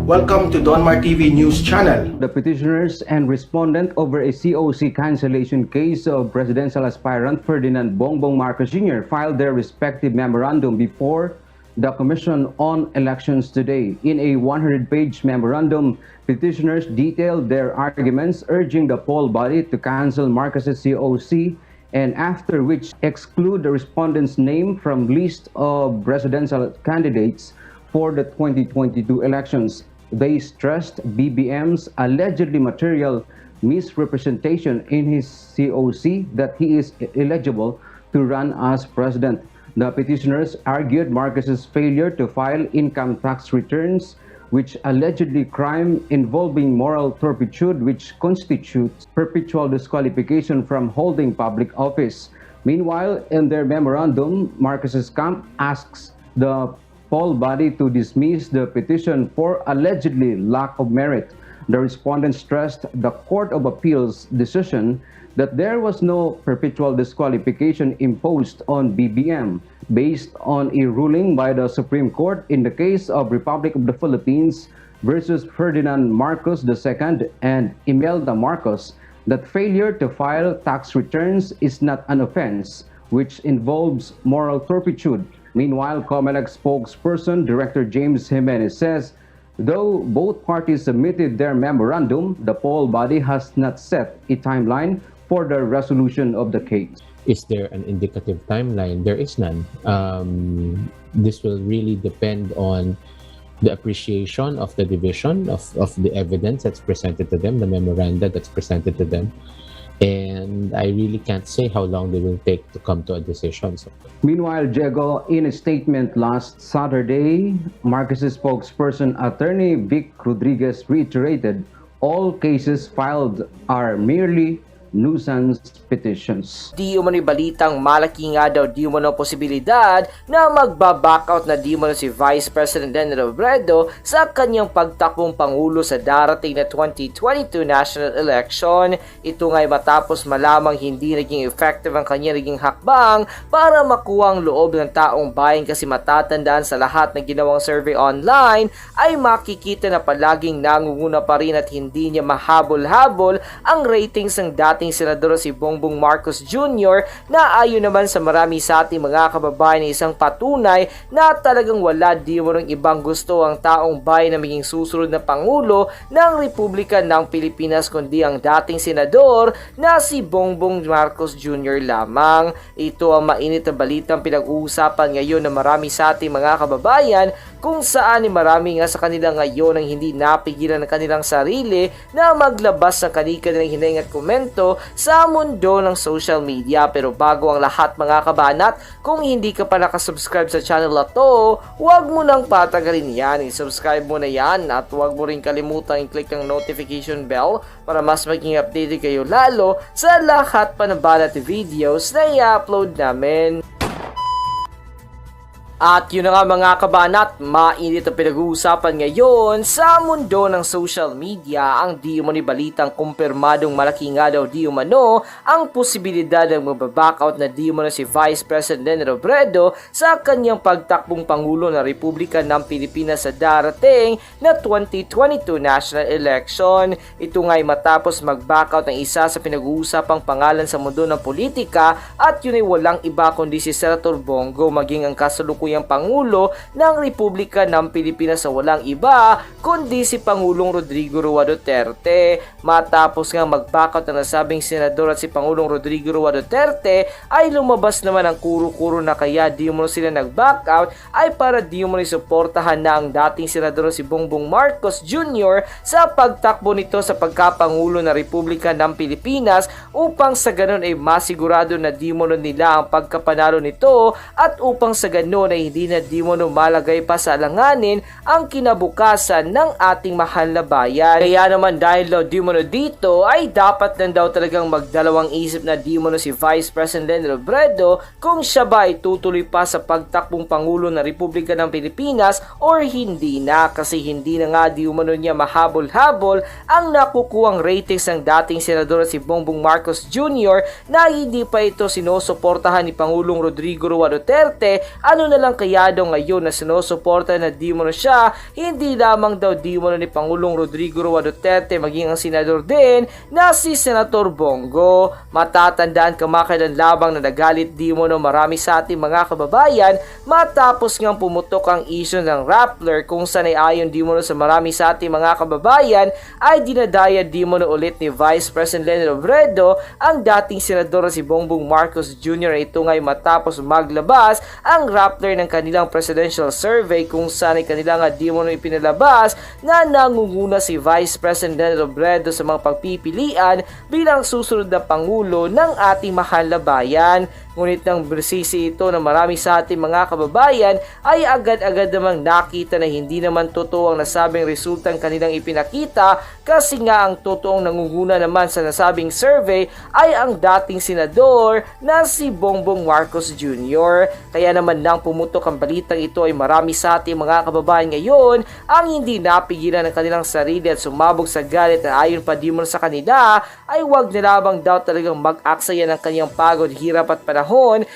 Welcome to Donmar TV News Channel. The petitioners and respondent over a COC cancellation case of presidential aspirant Ferdinand Bongbong Marcos Jr. filed their respective memorandum before the Commission on Elections today. In a 100-page memorandum, petitioners detailed their arguments, urging the poll body to cancel Marcos's COC, and after which exclude the respondent's name from list of presidential candidates for the 2022 elections. They stressed BBM's allegedly material misrepresentation in his COC that he is eligible to run as president. The petitioners argued Marcos's failure to file income tax returns, which allegedly crime involving moral turpitude, which constitutes perpetual disqualification from holding public office. Meanwhile, in their memorandum, Marcos's camp asks the poll body to dismiss the petition for allegedly lack of merit. The respondents stressed the Court of Appeals decision that there was no perpetual disqualification imposed on BBM based on a ruling by the Supreme Court in the case of Republic of the Philippines versus Ferdinand Marcos II and Imelda Marcos that failure to file tax returns is not an offense, which involves moral turpitude. Meanwhile, COMELEC spokesperson Director James Jimenez says, though both parties submitted their memorandum, the poll body has not set a timeline for the resolution of the case. Is there an indicative timeline? There is none. This will really depend on the appreciation of the division of the evidence that's presented to them, the memoranda that's presented to them. And I really can't say how long they will take to come to a decision. Meanwhile, Diego, in a statement last Saturday, Marcos's spokesperson, Attorney Vic Rodriguez, reiterated all cases filed are merely nuisance petitions. Di umano'y balitang malaki nga daw di umano posibilidad na magba-backout na di umano si Vice President Leni Robredo sa kanyang pagtakbong Pangulo sa darating na 2022 national election. Ito nga'y matapos malamang hindi naging effective ang kanyang naging hakbang para makuha ang loob ng taong bayan, kasi matatandaan sa lahat ng ginawang survey online ay makikita na palaging nangunguna pa rin at hindi niya mahabol-habol ang ratings ng dating senador si Bongbong Marcos Jr. na ayon naman sa marami sa ating mga kababayan na isang patunay na talagang wala di mo ng ibang gusto ang taong bayan na maging susunod na Pangulo ng Republika ng Pilipinas kundi ang dating senador na si Bongbong Marcos Jr. lamang. Ito ang mainit na balitang pinag-uusapan ngayon ng marami sa ating mga kababayan, kung saan marami nga sa kanila ngayon ang hindi napigilan ng kanilang sarili na maglabas ng kanilang hininga at komento sa mundo ng social media. Pero bago ang lahat mga kabanat, kung hindi ka pa nakasubscribe sa channel na to, huwag mo nang patagalin yan. I-subscribe mo na yan at huwag mo rin kalimutan i-click ang notification bell para mas maging updated kayo lalo sa lahat pa ng banat videos na i-upload namin. At yun na nga mga kabanat, mainit ang pinag-uusapan ngayon sa mundo ng social media ang di umano'y balitang kumpirmadong malaki nga daw di umano ang posibilidad ng mababackout na di umano si Vice President Leni Robredo sa kanyang pagtakbong Pangulo ng Republika ng Pilipinas sa darating na 2022 national election. Ito nga'y matapos mag-backout ng isa sa pinag-uusapang pangalan sa mundo ng politika, at yun ay walang iba kundi si Senator Bongo, maging ang kasalukuyang Pangulo ng Republika ng Pilipinas sa walang iba kundi si Pangulong Rodrigo Roa Duterte. Matapos nga mag-backout na nasabing senador at si Pangulong Rodrigo Roa Duterte, ay lumabas naman ang kuro-kuro na kaya di umano sila nag-backout ay para di umano suportahan na ang dating senador si Bongbong Marcos Jr. sa pagtakbo nito sa pagkapangulo ng Republika ng Pilipinas, upang sa ganon ay masigurado na di umano nila ang pagkapanalo nito at upang sa ganon ay hindi na di umano malagay pa sa alanganin ang kinabukasan ng ating mahal na bayan. Kaya naman dahil daw di umano dito ay dapat lang daw talagang magdalawang isip na di umano si Vice President Leni Robredo kung siya ba ay tutuloy pa sa pagtakbong Pangulo ng Republika ng Pilipinas or hindi na, kasi hindi na nga di umano niya mahabol-habol ang nakukuhang ratings ng dating senador si Bongbong Marcos Jr. na hindi pa ito sinusuportahan ni Pangulong Rodrigo Roa Duterte. Ano na lang kulang kaya daw ngayon na sinusuporta na di umano siya, hindi lamang daw di umano ni Pangulong Rodrigo Roa Duterte maging ang senador din na si Senator Bongo. Matatandaan kamakailan labang na nagalit di umano marami sa ating mga kababayan matapos ngang pumutok ang issue ng Rappler kung saan ay ayon di umano sa marami sa ating mga kababayan ay dinadaya di umano ulit ni Vice President Leni Robredo ang dating senador na si Bongbong Marcos Jr. Ito ngay matapos maglabas ang Rappler ng kanilang presidential survey kung saan ay kanilang di umano ipinalabas na nangunguna si Vice President Leni Robredo sa mga pagpipilian bilang susunod na Pangulo ng ating mahal na bayan. Ngunit nang bersisi ito na marami sa ating mga kababayan ay agad-agad namang nakita na hindi naman totoo ang nasabing resultang kanilang ipinakita kasi nga ang totoong nangunguna naman sa nasabing survey ay ang dating senador na si Bongbong Marcos Jr. Kaya naman nang pumutok ang balitang ito ay marami sa ating mga kababayan ngayon ang hindi napigilan ng kanilang sarili at sumabog sa galit na ayon pa di mo sa kanila ay wag na lamang daw talagang mag-aksaya ng kanyang pagod, hirap at panahon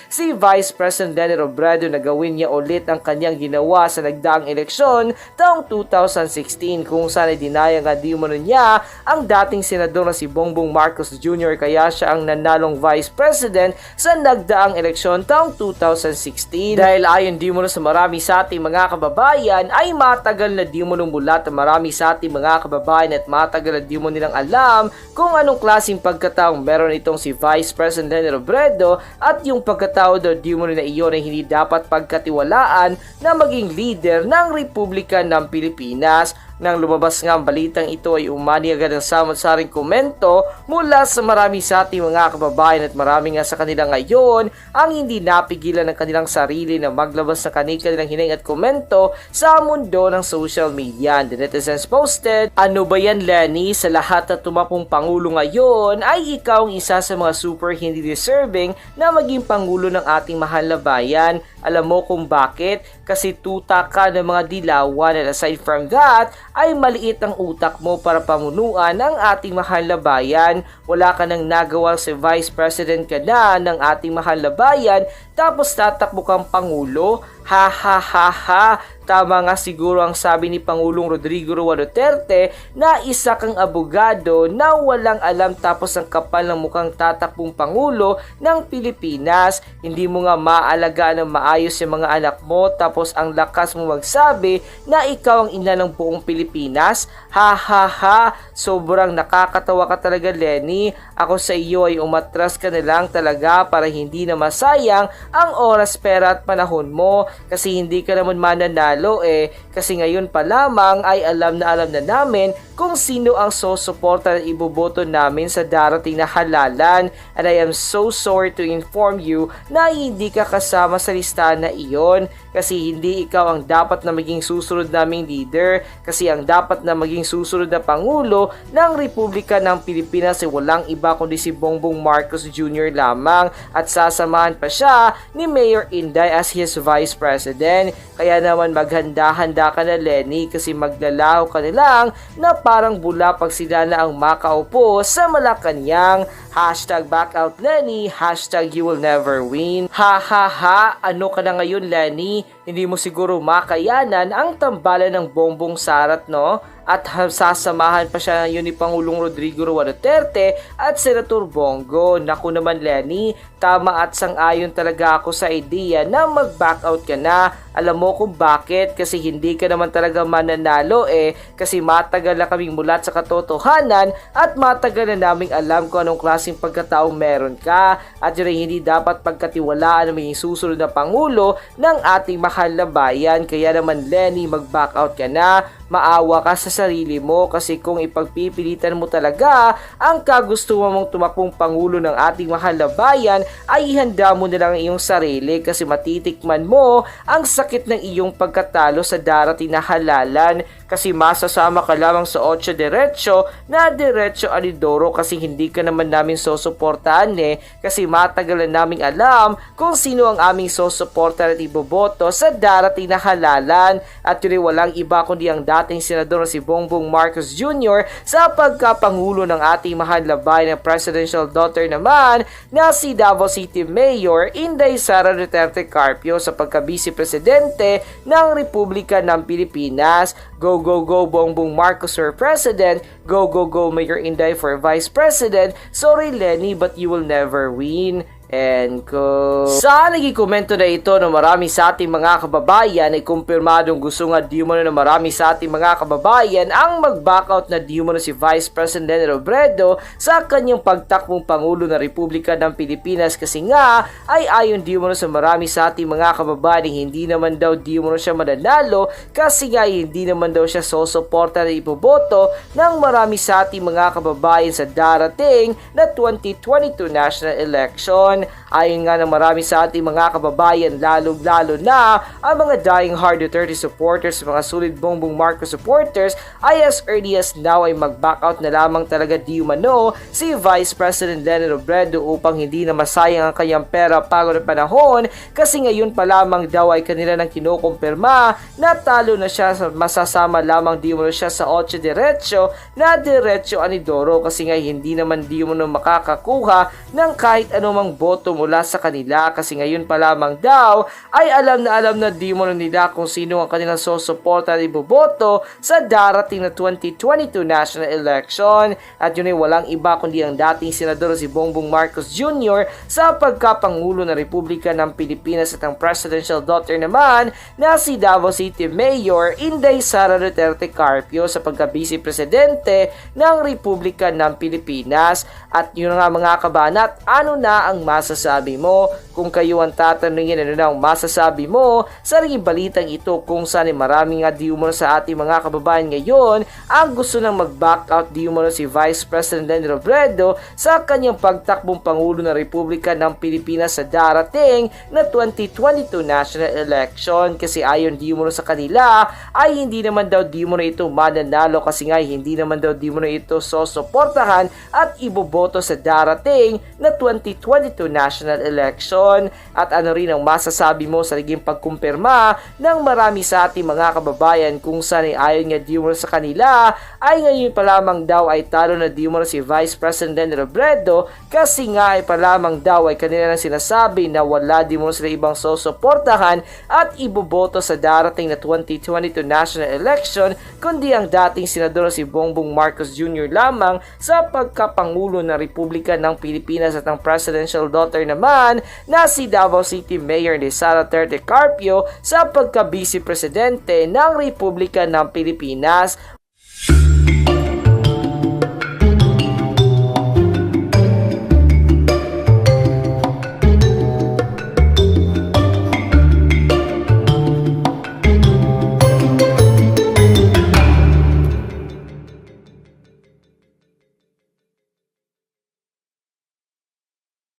si Vice President Leni Robredo na gawin niya ulit ang kanyang ginawa sa nagdaang eleksyon taong 2016 kung saan ay dinaya nga di umano niya ang dating senador na si Bongbong Marcos Jr. kaya siya ang nanalong Vice President sa nagdaang eleksyon taong 2016. Dahil ayon di umano sa marami sa ating mga kababayan ay matagal na di umano mula at marami sa ating mga kababayan at matagal na di umano nilang alam kung anong klaseng pagkataong meron itong si Vice President Leni Robredo at yung pagkatao daw di umano na iyon ay hindi dapat pagkatiwalaan na maging leader ng Republika ng Pilipinas. Nang lumabas nga ang balitang ito ay umani agad ang samot-saring komento mula sa marami sa ating mga kababayan at marami nga sa kanila ngayon ang hindi napigilan ng kanilang sarili na maglabas ng kanilang hiling at komento sa mundo ng social media. And the netizens posted, "Ano ba yan, Leni? Sa lahat na tumapong Pangulo ngayon ay ikaw ang isa sa mga super hindi deserving na maging Pangulo ng ating mahal na bayan. Alam mo kung bakit? Kasi tuta ka ng mga dilawan and aside from that, ay maliit ang utak mo para pamunuan ang ating mahal na bayan. Wala ka nang nagawa sa Vice President ka na ng ating mahal na bayan tapos tatakbo kang Pangulo. Ha ha ha ha. Tama nga siguro ang sabi ni Pangulong Rodrigo Roa Duterte na isa kang abogado na walang alam tapos ang kapal ng mukhang tatakbong Pangulo ng Pilipinas. Hindi mo nga maalagaan ng maayos yung mga anak mo tapos ang lakas mo magsabi na ikaw ang ina ng buong Pilipinas. Ha ha ha. Sobrang nakakatawa ka talaga, Leni. Ako sa iyo ay umatras ka na lang talaga para hindi na masayang ang oras, pera at panahon mo kasi hindi ka naman mananalo kasi ngayon pa lamang ay alam na namin kung sino ang susuporta at iboboto namin sa darating na halalan and I am so sorry to inform you na hindi ka kasama sa listahan na iyon kasi hindi ikaw ang dapat na maging susunod naming leader kasi ang dapat na maging susunod na Pangulo ng Republika ng Pilipinas ay walang iba kundi si Bongbong Marcos Jr. lamang at sasamahan pa siya ni Mayor Inday as his Vice President. Kaya naman maghanda-handa ka na, Leni, kasi maglalaho ka na lang na parang bula pag sila na ang makaupo sa Malacanang. Hashtag back out, Leni. Hashtag you will never win. Ha ha ha. Ano ka na ngayon, Leni? Hindi mo siguro makayanan ang tambalan ng Bongbong Sarat, no? At sasamahan pa siya yun ni Pangulong Rodrigo Roa Duterte at Senator Bongo. Naku naman, Leni, tama at sang-ayon talaga ako sa ideya na mag-back out ka na. Alam mo kung bakit? Kasi hindi ka naman talaga mananalo kasi matagal na kaming mulat sa katotohanan at matagal na naming alam kung anong klaseng pagkataong meron ka at yun ay hindi dapat pagkatiwalaan na maging susunod na Pangulo ng ating mahal na bayan. Kaya naman, Leni, mag-back out ka na. Maawa ka sa sarili mo kasi kung ipagpipilitan mo talaga ang kagustuhan mong tumakbong Pangulo ng ating mahal na bayan ay ihanda mo na lang iyong sarili kasi matitikman mo ang sakit ng iyong pagkatalo sa darating na halalan kasi masasama ka lamang sa 8 diretso na diretso alidoro kasi hindi ka naman namin susuportahan kasi matagal na naming alam kung sino ang aming susuportahan at iboboto sa darating na halalan at yun walang iba kundi ang dating senador na si Bongbong Marcos Jr. sa pagkapangulo ng ating mahal na bayan ng presidential daughter naman na si Davao City Mayor Inday Sara Duterte Carpio sa pagka-vice presidente ng Republika ng Pilipinas. Go, go, go Bongbong Marcos for President. Go, go, go Mayor Inday for Vice President. Sorry Lenny, but you will never win. And ko. Sa naging komento na ito ng marami sa ating mga kababayan ay kumpirmadong gusto nga di umano na marami sa ating mga kababayan ang mag-backout na di umano si Vice President Leni Robredo sa kanyang pagtakbong Pangulo ng Republika ng Pilipinas kasi nga ay ayon di umano sa marami sa ating mga kababayan hindi naman daw di umano siya mananalo kasi nga hindi naman daw siya sosuporta na iboboto ng marami sa ating mga kababayan sa darating na 2022 national election. Ayon nga ng marami sa ating mga kababayan, lalo-lalo na ang mga dying hard Duterte supporters, mga sulit Bongbong Marcos supporters, ay as early as now ay mag-back out na lamang talaga di umano si Vice President Leni Robredo upang hindi na masayang ang kanyang pera pagod na panahon kasi ngayon pa lamang daw ay kanila nang kinukumpirma na talo na siya, masasama lamang di umano siya sa 8 diretso na diretso anidoro kasi nga hindi naman di umano makakakuha ng kahit anumang boto mula sa kanila kasi ngayon pa lamang daw ay alam na di mo nila kung sino ang kanilang susuporta at iboboto sa darating na 2022 national election at yun ay walang iba kundi ang dating senador si Bongbong Marcos Jr. sa pagkapangulo ng Republika ng Pilipinas at ang presidential daughter naman na si Davao City Mayor Inday Sara Duterte Carpio sa pagka-vice presidente ng Republika ng Pilipinas. At yun nga mga kabanat, ano na ang masasabi mo? Kung kayo ang tatanungin, ano na ang masasabi mo sa naging balitang ito kung saan marami nga di umano sa ating mga kababayan ngayon ang gusto nang mag-back out di umano si Vice President Leni Robredo sa kanyang pagtakbong Pangulo ng Republika ng Pilipinas sa darating na 2022 national election kasi ayon di umano sa kanila ay hindi naman daw di umano ito mananalo kasi nga hindi naman daw di umano ito sosuportahan at iboboto sa darating na 2022 national election. At ano rin ang masasabi mo sa naging pagkumpirma ng marami sa ating mga kababayan kung saan ay ayon nga di umano sa kanila ay ngayon pa lamang daw ay talo na di umano si Vice President Leni Robredo kasi nga ay pa lamang daw ay kanila nang sinasabi na wala di umano sila ibang susuportahan at iboboto sa darating na 2022 national election kundi ang dating senador si Bongbong Marcos Jr. lamang sa pagkapangulo ng Republika ng Pilipinas at ang presidential daughter naman na si Davao City Mayor ni Sara Duterte Carpio sa pagka-vice presidente ng Republika ng Pilipinas.